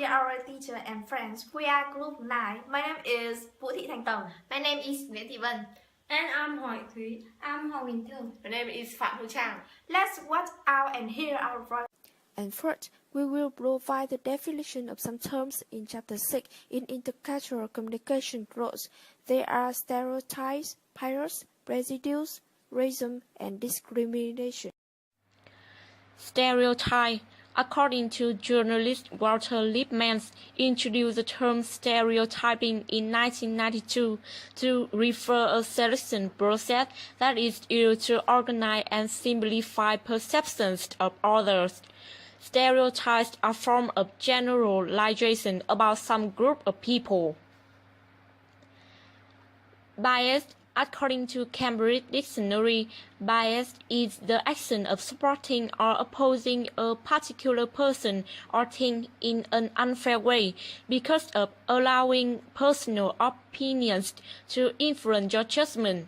dear our teacher and friends. We are group 9. My name is Vũ Thị Thanh Tùng. My name is Nguyễn Thị Vân. And I'm Hoài Thúy. I'm Hoàng Bình Thư. My name is Phạm Hữu Trang. Let's watch out and hear our voice. And first, we will provide the definition of some terms in Chapter 6 in intercultural communication growth. They are stereotypes, bias, prejudice, racism, and discrimination. Stereotype. According to journalist Walter Lippmann, introduced the term stereotyping in 1992 to refer a selection process that is used to organize and simplify perceptions of others. Stereotypes are forms of generalization about some group of people. Bias. According to Cambridge Dictionary, bias is the action of supporting or opposing a particular person or thing in an unfair way because of allowing personal opinions to influence your judgment.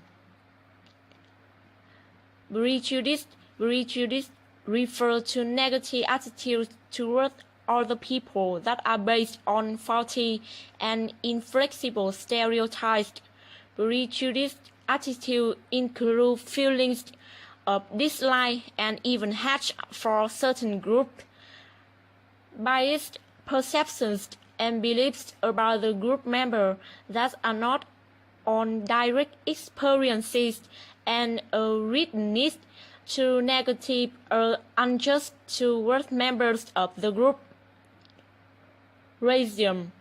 Prejudice refers to negative attitudes towards other people that are based on faulty and inflexible stereotypes. Prejudiced attitudes include feelings of dislike and even hate for certain groups. Biased perceptions and beliefs about the group member that are not on direct experiences and a readiness to negative or unjust towards members of the group. Racism.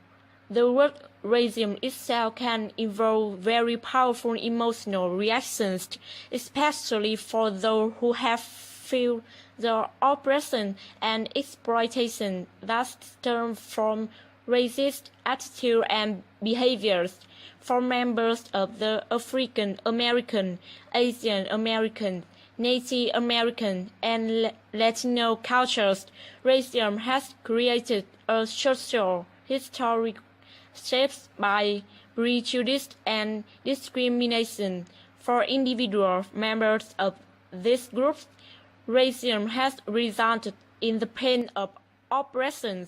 The word racism itself can evoke very powerful emotional reactions, especially for those who have felt the oppression and exploitation that stem from racist attitudes and behaviors. For members of the African American, Asian American, Native American, and Latino cultures, racism has created a social, historic shaped by prejudice and discrimination. For individual members of these groups, racism has resulted in the pain of oppression.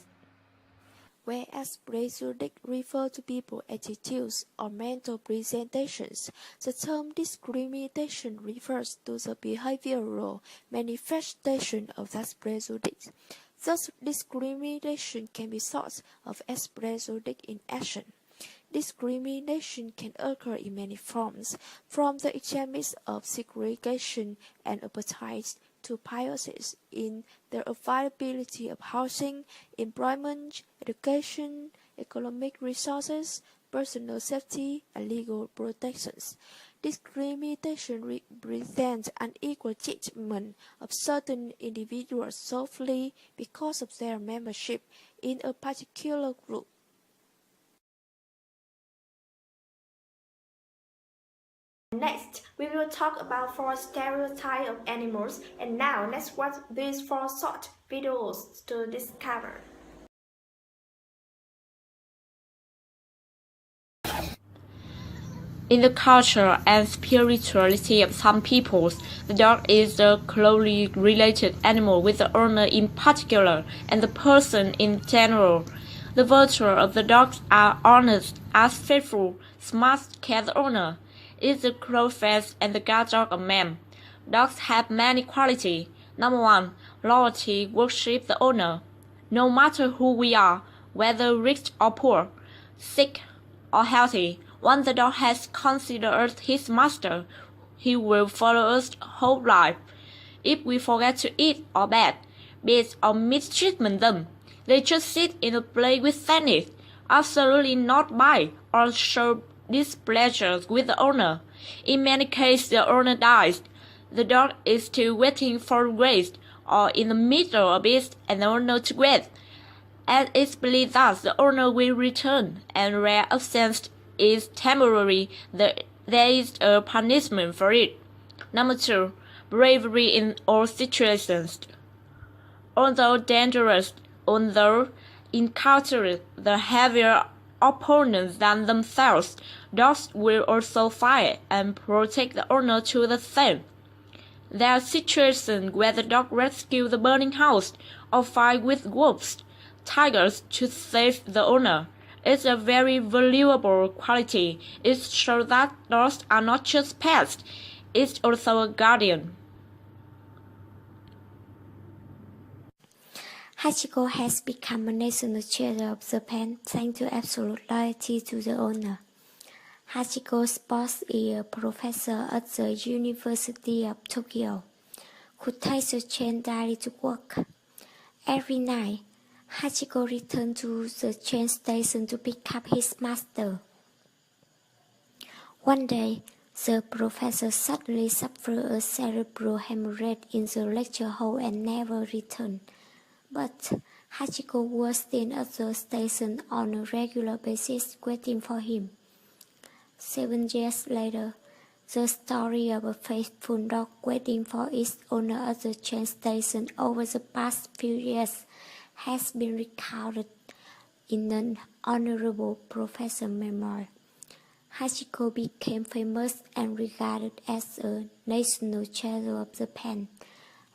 Whereas prejudice refers to people's attitudes or mental presentations, the term discrimination refers to the behavioral manifestation of that prejudice. Thus, discrimination can be thought of as prejudice in action. Discrimination can occur in many forms, from the extremes of segregation and apartheid to biases in the availability of housing, employment, education, economic resources, personal safety, and legal protections. Discrimination represents unequal treatment of certain individuals solely because of their membership in a particular group. Next, we will talk about 4 stereotypes of animals, and now let's watch these 4 short videos to discover. In the culture and spirituality of some peoples, the dog is a closely related animal with the owner in particular and the person in general. The virtues of the dogs are honest, as faithful, smart, care the owner, is the close friend and the guard dog of man. Dogs have many qualities. Number 1, loyalty, worship the owner. No matter who we are, whether rich or poor, sick or healthy, once the dog has considered us his master, he will follow us whole life. If we forget to eat or bathe, beat or mistreatment them, they just sit in a play with sadness, absolutely not bite or show displeasure with the owner. In many cases, the owner dies. The dog is still waiting for grace, or in the middle of it, and the owner to wait. As it's believed that the owner will return, and rare absence is temporary, there is a punishment for it. Number 2, bravery in all situations. Although dangerous, although encountering the heavier opponents than themselves, dogs will also fight and protect the owner to the same. There are situations where the dog rescues the burning house or fight with wolves. tigers to save the owner. It's a very valuable quality. It shows that dogs are not just pets, it's also a guardian. Hachiko has become a national treasure of Japan thanks to absolute loyalty to the owner. Hachiko Sports is a professor at the University of Tokyo, who takes the train daily to work. Every night, Hachiko returns to the train station to pick up his master. One day, the professor suddenly suffered a cerebral hemorrhage in the lecture hall and never returned. But Hachiko was still at the station on a regular basis waiting for him. 7 years later, the story of a faithful dog waiting for its owner at the train station over the past few years has been recounted in an honorable professor memoir. Hachiko became famous and regarded as a national treasure of Japan,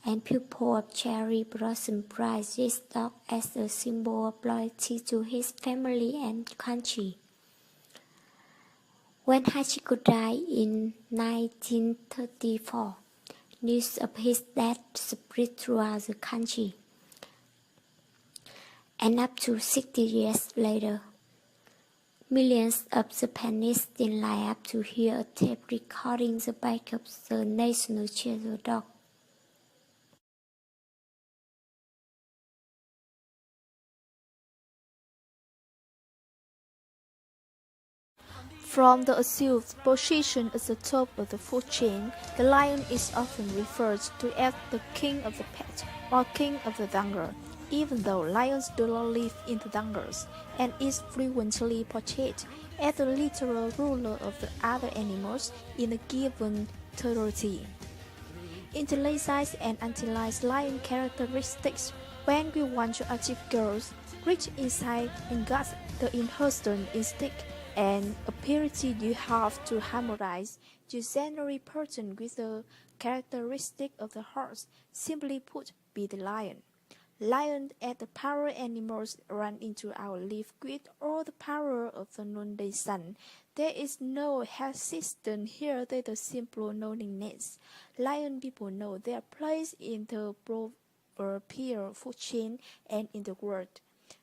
and people of Cherry Blossom prize this dog as a symbol of loyalty to his family and country. When Hachiko died in 1934, news of his death spread throughout the country. And up to 60 years later, millions of Japanese still line up to hear a tape recording the birth of the national treasure dog. From the assumed position at the top of the food chain, the lion is often referred to as the king of the pet or king of the jungle, even though lions do not live in the jungles, and is frequently portrayed as the literal ruler of the other animals in a given territory. Intelligence and utilize lion characteristics when we want to achieve goals, rich insight and guts, the inherent instinct and ability you have to harmonize your general pattern with the characteristic of the horse. Simply put, be the lion. Lions as the power animals run into our life with all the power of the noonday sun. There is no hesitation here, there is simple knowingness. Lion people know their place in the proverbial food chain and in the world.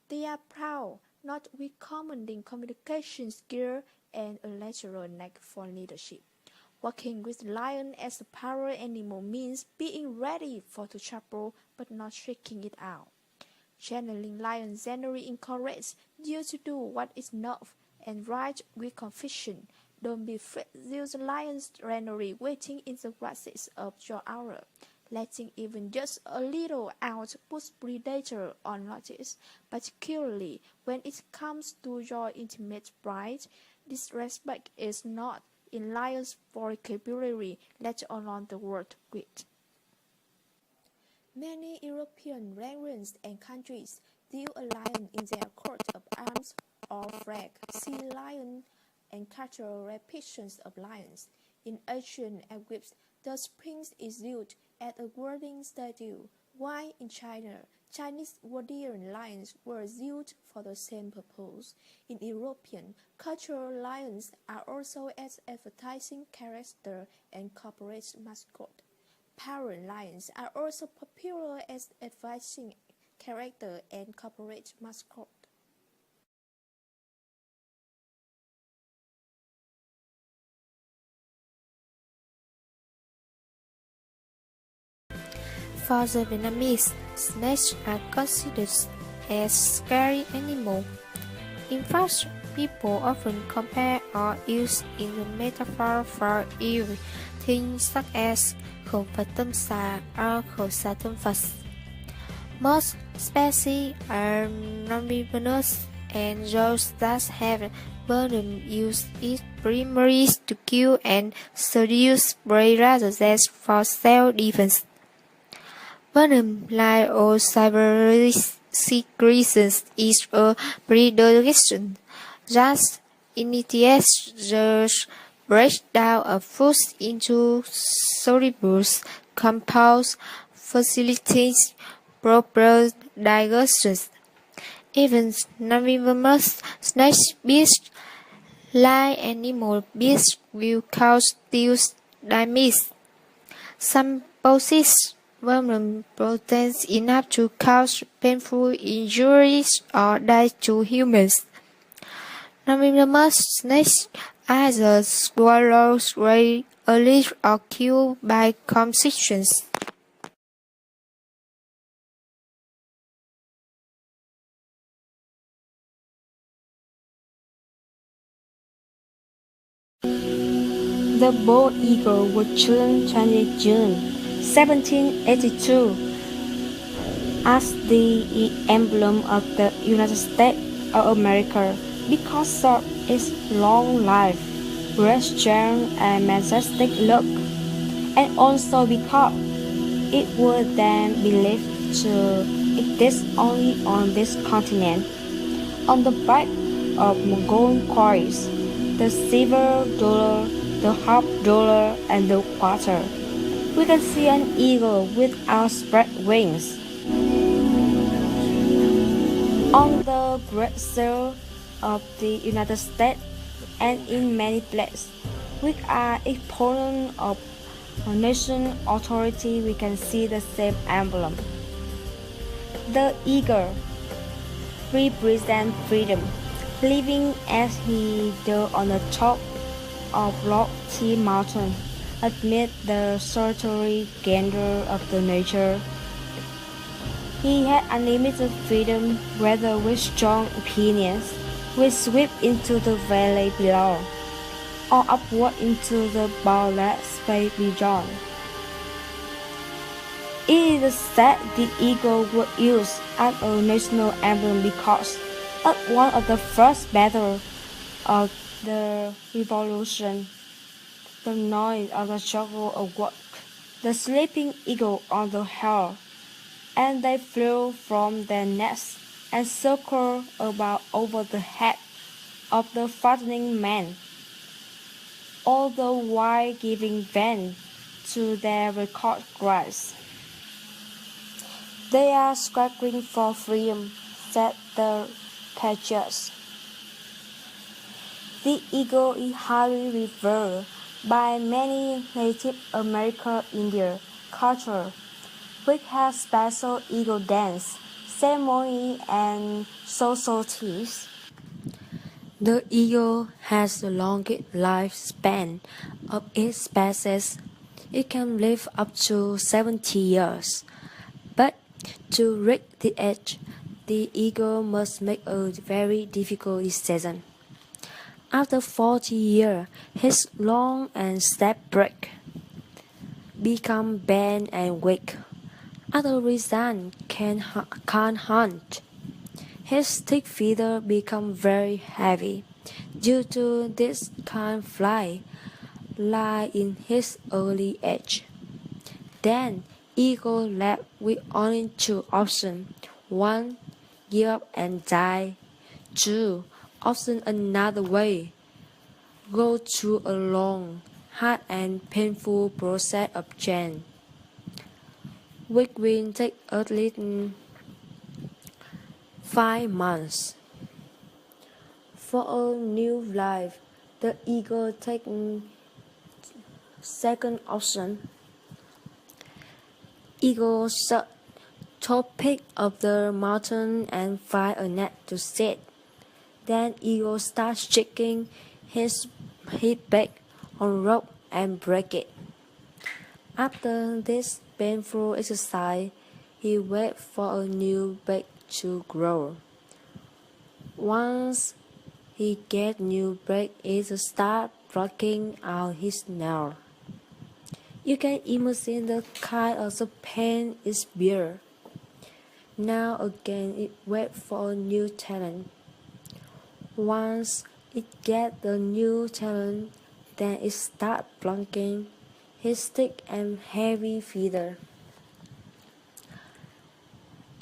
They are proud, not with commanding communication skill and a natural knack for leadership. Working with lion as a power animal means being ready for the trouble but not shaking it out. Channeling lion generally encourages you to do what is enough and right with conviction. Don't be afraid to use the lion's granary waiting in the grasses of your aura. Letting even just a little out puts predator on notice, particularly when it comes to your intimate pride. Disrespect is not in lion's vocabulary, let alone the word great. Many European regions and countries view a lion in their coat of arms or flag. See lion and cultural repetitions of lions. In ancient Egypt, the sphinx is used as a guardian statue, while in China, Chinese warrior lions were used for the same purpose. In European cultural, lions are also as advertising character and corporate mascot. Power lions are also popular as advertising character and corporate mascot. For the Vietnamese, snakes are considered as scary animals. In fact, people often compare or use in the metaphor for evil things such as khổng phật tâm xà or khổ xà tâm Phật. Most species are non-venomous, and those that have venom use it primarily to kill and seduce prey rather than for self-defense. Venom, like all cyber secretions, is a predilection that initiates the breakdown of foods into soluble compounds, facilitates proper digestion, Even non-venomous snakes, beasts, like animal beasts will cause still damage. Some possess venom proteins enough to cause painful injuries or death to humans. Non-venomous snakes either swallow prey early or killed by compressions. The bald eagle was chosen 20 June 1782 as the emblem of the United States of America because of its long life, restaurant and majestic look, and also because it was then believed to exist only on this continent. On the back of Mongol coins, the silver dollar, the half dollar, and the quarter, we can see an eagle with outspread wings. On the Great Seal of the United States and in many places, which are exponents of nation authority, we can see the same emblem. The eagle represents freedom, living as he did on the top of lofty mountain, amid the solitary grandeur of the nature. He had unlimited freedom, whether with strong opinions, we sweep into the valley below, or upward into the boundless space beyond. It is said the eagle was used as a national emblem because at one of the first battles of the Revolution, the noise of the struggle awoke the sleeping eagle on the hill, and they flew from their nests and circled about over the head of the frightening man, all the while giving vent to their record cries. "They are struggling for freedom," said the patriots. The eagle is highly revered by many Native American Indian cultures, which have special eagle dance, ceremony, and societies. The eagle has the longest lifespan of its species. It can live up to 70 years. But to reach the edge, the eagle must make a very difficult decision. After 40 years, his long and step break, become bent and weak. As a result, can't hunt. His thick feathers become very heavy. Due to this can't fly, like in his early age. Then eagle left with only two options. One, give up and die. Two, option another way. Go through a long, hard and painful process of change, which will take at least 5 months. For a new life, the eagle takes second option. Eagle search top peak of the mountain and find a net to sit. Then eagle starts shaking his back on rope and break it. After this painful exercise, he waits for a new back to grow. Once he gets new back, it starts plucking out his nail. You can imagine the kind of pain it bears. Now again it waits for a new talent. Once it gets the new talent, then it starts plucking his thick and heavy feather.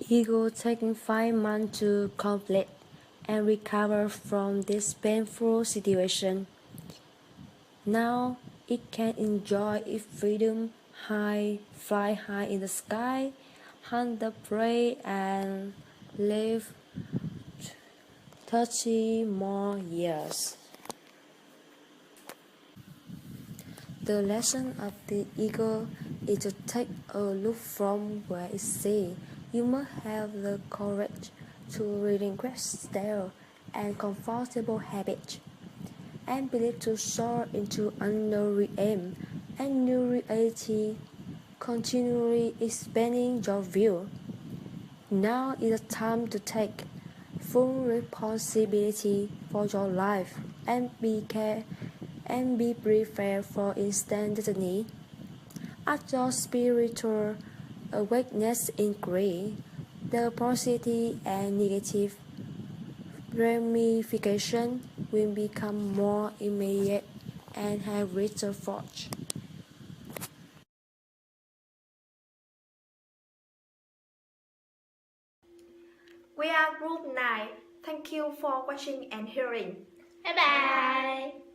Eagle taking 5 months to complete and recover from this painful situation. Now it can enjoy its freedom, fly high in the sky, hunt the prey, and live 30 more years. The lesson of the eagle is to take a look from where it sees. You must have the courage to relinquish stale and comfortable habits, and believe to soar into unknown realm and new reality, continually expanding your view. Now is the time to take full responsibility for your life and be prepared for instant destiny. As your spiritual awakeness increase, the positive and negative ramification will become more immediate and have richer force. We are Group 9. Thank you for watching and hearing. Bye bye.